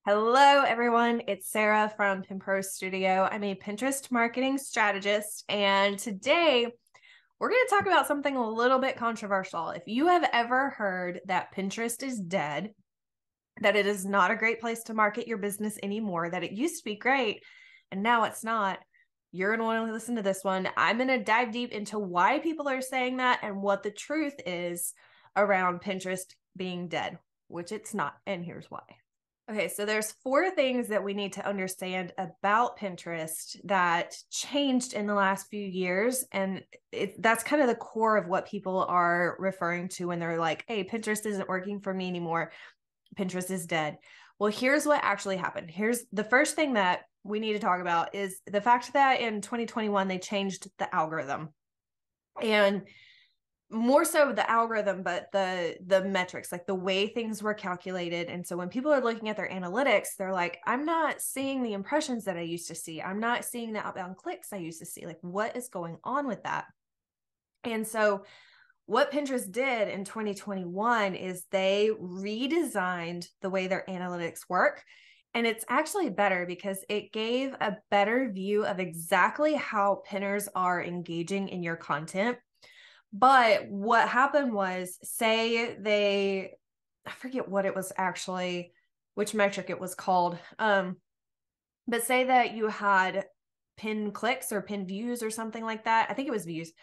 Hello, everyone. It's Sarah from PinPro Studio. I'm a Pinterest marketing strategist, and today we're going to talk about something a little bit controversial. If you have ever heard that Pinterest is dead, that it is not a great place to market your business anymore, that it used to be great and now it's not, you're going to want to listen to this one. I'm going to dive deep into why people are saying that and what the truth is around Pinterest being dead, which it's not, and here's why. Okay, so there's 4 things that we need to understand about Pinterest that changed in the last few years. And that's kind of the core of what people are referring to when they're like, hey, Pinterest isn't working for me anymore. Pinterest is dead. Well, here's what actually happened. Here's the first thing that we need to talk about is the fact that in 2021, they changed the algorithm. And more so the algorithm, but the metrics, like the way things were calculated. And so when people are looking at their analytics, they're like, I'm not seeing the impressions that I used to see. I'm not seeing the outbound clicks I used to see. Like, what is going on with that? And so what Pinterest did in 2021 is they redesigned the way their analytics work. And it's actually better because it gave a better view of exactly how pinners are engaging in your content. But what happened was, I forget what it was actually, which metric it was called. But say that you had pin clicks or pin views or something like that. I think it was views.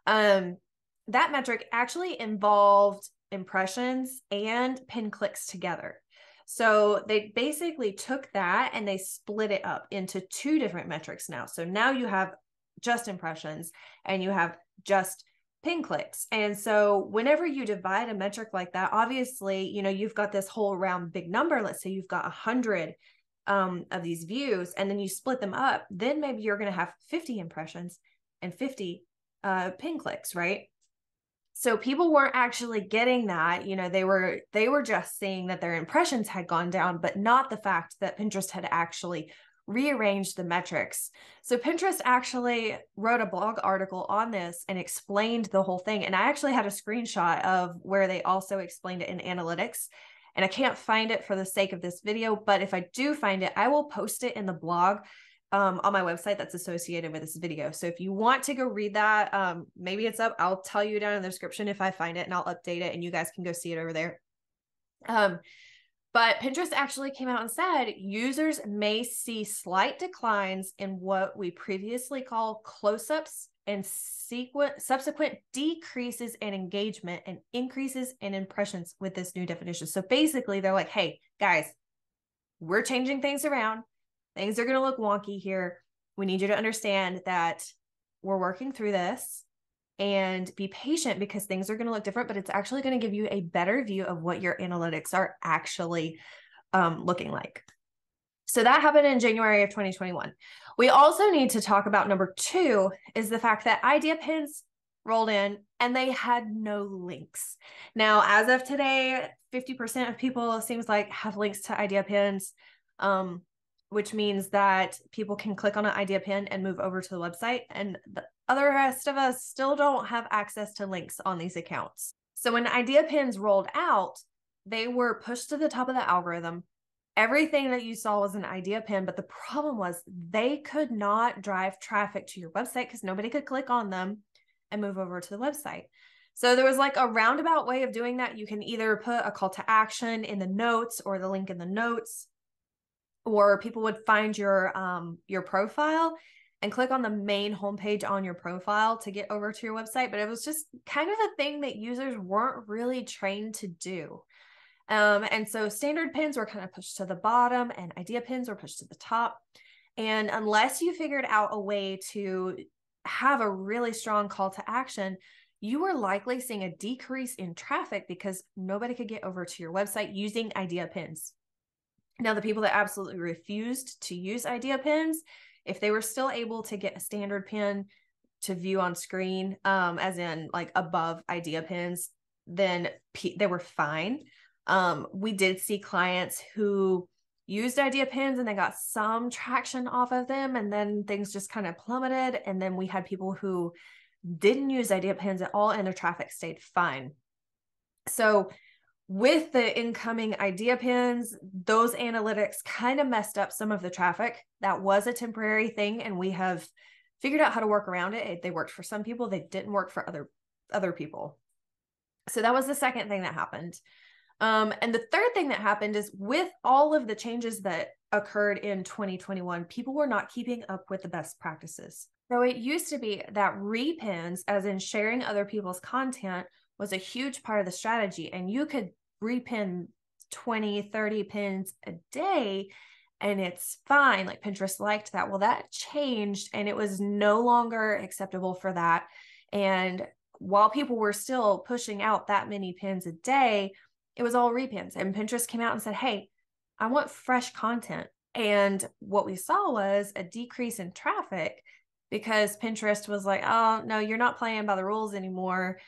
That metric actually involved impressions and pin clicks together. So they basically took that and they split it up into 2 different metrics now. So now you have just impressions and you have just pin clicks. And so whenever you divide a metric like that, obviously, you've got this whole round big number. Let's say you've got 100 of these views, and then you split them up, then maybe you're going to have 50 impressions and 50 pin clicks, right? So people weren't actually getting that. They were just seeing that their impressions had gone down, but not the fact that Pinterest had actually rearranged the metrics. So Pinterest actually wrote a blog article on this and explained the whole thing. And I actually had a screenshot of where they also explained it in analytics. And I can't find it for the sake of this video, but if I do find it, I will post it in the blog on my website that's associated with this video. So if you want to go read that, maybe it's up. I'll tell you down in the description if I find it, and I'll update it and you guys can go see it over there. But Pinterest actually came out and said users may see slight declines in what we previously call close-ups and subsequent decreases in engagement and increases in impressions with this new definition. So basically they're like, hey, guys, we're changing things around. Things are going to look wonky here. We need you to understand that we're working through this. And be patient because things are going to look different, but it's actually going to give you a better view of what your analytics are actually looking like. So that happened in January of 2021. We also need to talk about number 2 is the fact that idea pins rolled in and they had no links. Now, as of today, 50% of people, it seems like, have links to idea pins, which means that people can click on an idea pin and move over to the website. And the other rest of us still don't have access to links on these accounts. So when idea pins rolled out, they were pushed to the top of the algorithm. Everything that you saw was an idea pin, but the problem was they could not drive traffic to your website because nobody could click on them and move over to the website. So there was like a roundabout way of doing that. You can either put a call to action in the notes or the link in the notes, or people would find your profile and click on the main homepage on your profile to get over to your website. But it was just kind of a thing that users weren't really trained to do. And so standard pins were kind of pushed to the bottom and idea pins were pushed to the top. And unless you figured out a way to have a really strong call to action, you were likely seeing a decrease in traffic because nobody could get over to your website using idea pins. Now, the people that absolutely refused to use idea pins, if they were still able to get a standard pin to view on screen, as in like above idea pins, then they were fine. We did see clients who used idea pins and they got some traction off of them, and then things just kind of plummeted. And then we had people who didn't use idea pins at all and their traffic stayed fine. So with the incoming idea pins, those analytics kind of messed up some of the traffic. That was a temporary thing, and we have figured out how to work around it. They worked for some people, they didn't work for other people. So that was the second thing that happened. And the third thing that happened is, with all of the changes that occurred in 2021, people were not keeping up with the best practices. So it used to be that repins, as in sharing other people's content, was a huge part of the strategy. And you could repin 20, 30 pins a day and it's fine. Like, Pinterest liked that. Well, that changed and it was no longer acceptable for that. And while people were still pushing out that many pins a day, it was all repins. And Pinterest came out and said, hey, I want fresh content. And what we saw was a decrease in traffic, because Pinterest was like, oh, no, you're not playing by the rules anymore.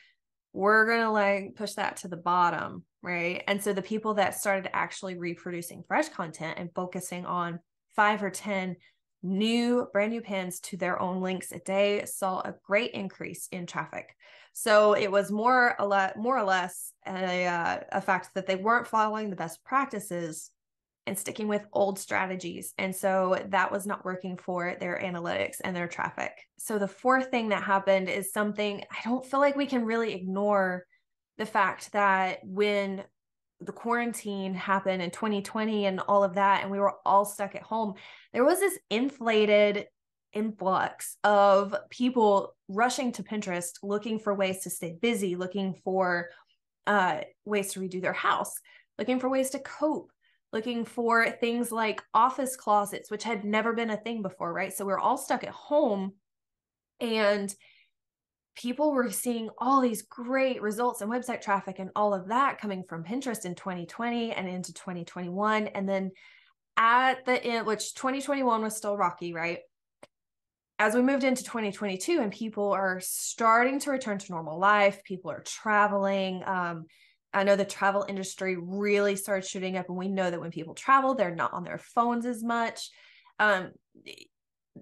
We're going to like push that to the bottom, right? And so the people that started actually reproducing fresh content and focusing on 5 or 10 brand new pins to their own links a day saw a great increase in traffic. So it was more or less a fact that they weren't following the best practices and sticking with old strategies. And so that was not working for their analytics and their traffic. So the fourth thing that happened is something I don't feel like we can really ignore: the fact that when the quarantine happened in 2020 and all of that, and we were all stuck at home, there was this inflated influx of people rushing to Pinterest, looking for ways to stay busy, looking for ways to redo their house, looking for ways to cope, looking for things like office closets, which had never been a thing before, right? So we're all stuck at home, and people were seeing all these great results and website traffic and all of that coming from Pinterest in 2020 and into 2021. And then at the end, which 2021 was still rocky, right? As we moved into 2022 and people are starting to return to normal life, people are traveling. I know the travel industry really started shooting up, and we know that when people travel, they're not on their phones as much.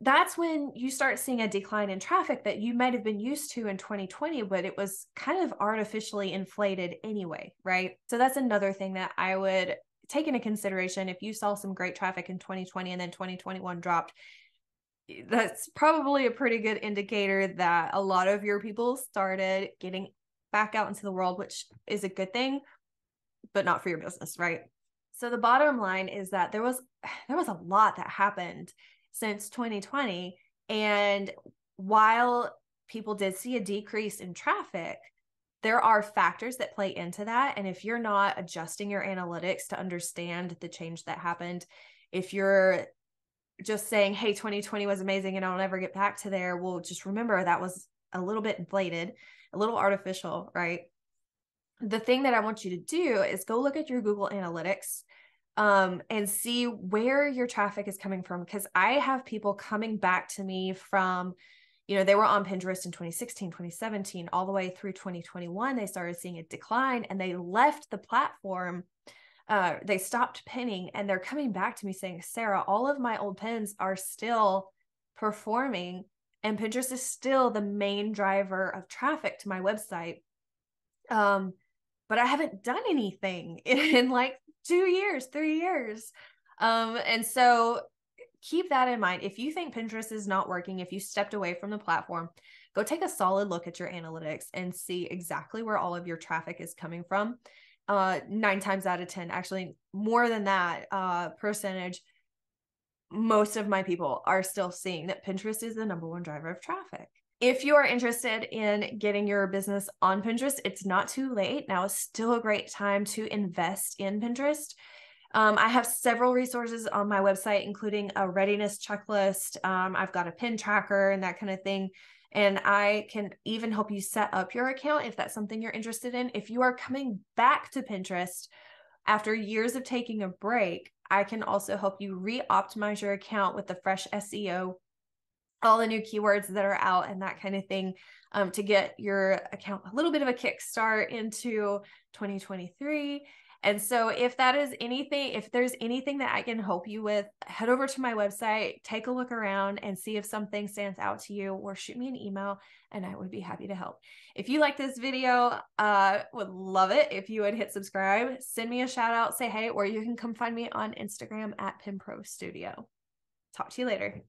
That's when you start seeing a decline in traffic that you might have been used to in 2020, but it was kind of artificially inflated anyway, right? So that's another thing that I would take into consideration. If you saw some great traffic in 2020 and then 2021 dropped, that's probably a pretty good indicator that a lot of your people started getting back out into the world, which is a good thing, but not for your business, right? So the bottom line is that there was a lot that happened since 2020. And while people did see a decrease in traffic, there are factors that play into that. And if you're not adjusting your analytics to understand the change that happened, if you're just saying, hey, 2020 was amazing and I'll never get back to there, well, just remember that was a little bit inflated, a little artificial, right? The thing that I want you to do is go look at your Google Analytics and see where your traffic is coming from. Because I have people coming back to me from, they were on Pinterest in 2016, 2017, all the way through 2021. They started seeing a decline and they left the platform. They stopped pinning, and they're coming back to me saying, Sarah, all of my old pins are still performing, and Pinterest is still the main driver of traffic to my website. But I haven't done anything in like 2 years, 3 years. And so keep that in mind. If you think Pinterest is not working, if you stepped away from the platform, go take a solid look at your analytics and see exactly where all of your traffic is coming from. 9 times out of 10, actually more than that percentage, most of my people are still seeing that Pinterest is the number one driver of traffic. If you are interested in getting your business on Pinterest, it's not too late. Now is still a great time to invest in Pinterest. I have several resources on my website, including a readiness checklist. I've got a pin tracker and that kind of thing. And I can even help you set up your account if that's something you're interested in. If you are coming back to Pinterest after years of taking a break, I can also help you re-optimize your account with the fresh SEO, all the new keywords that are out and that kind of thing, to get your account a little bit of a kickstart into 2023. And so if there's anything that I can help you with, head over to my website, take a look around and see if something stands out to you, or shoot me an email and I would be happy to help. If you like this video, would love it if you would hit subscribe, send me a shout out, say hey, or you can come find me on Instagram at PimProStudio. Talk to you later.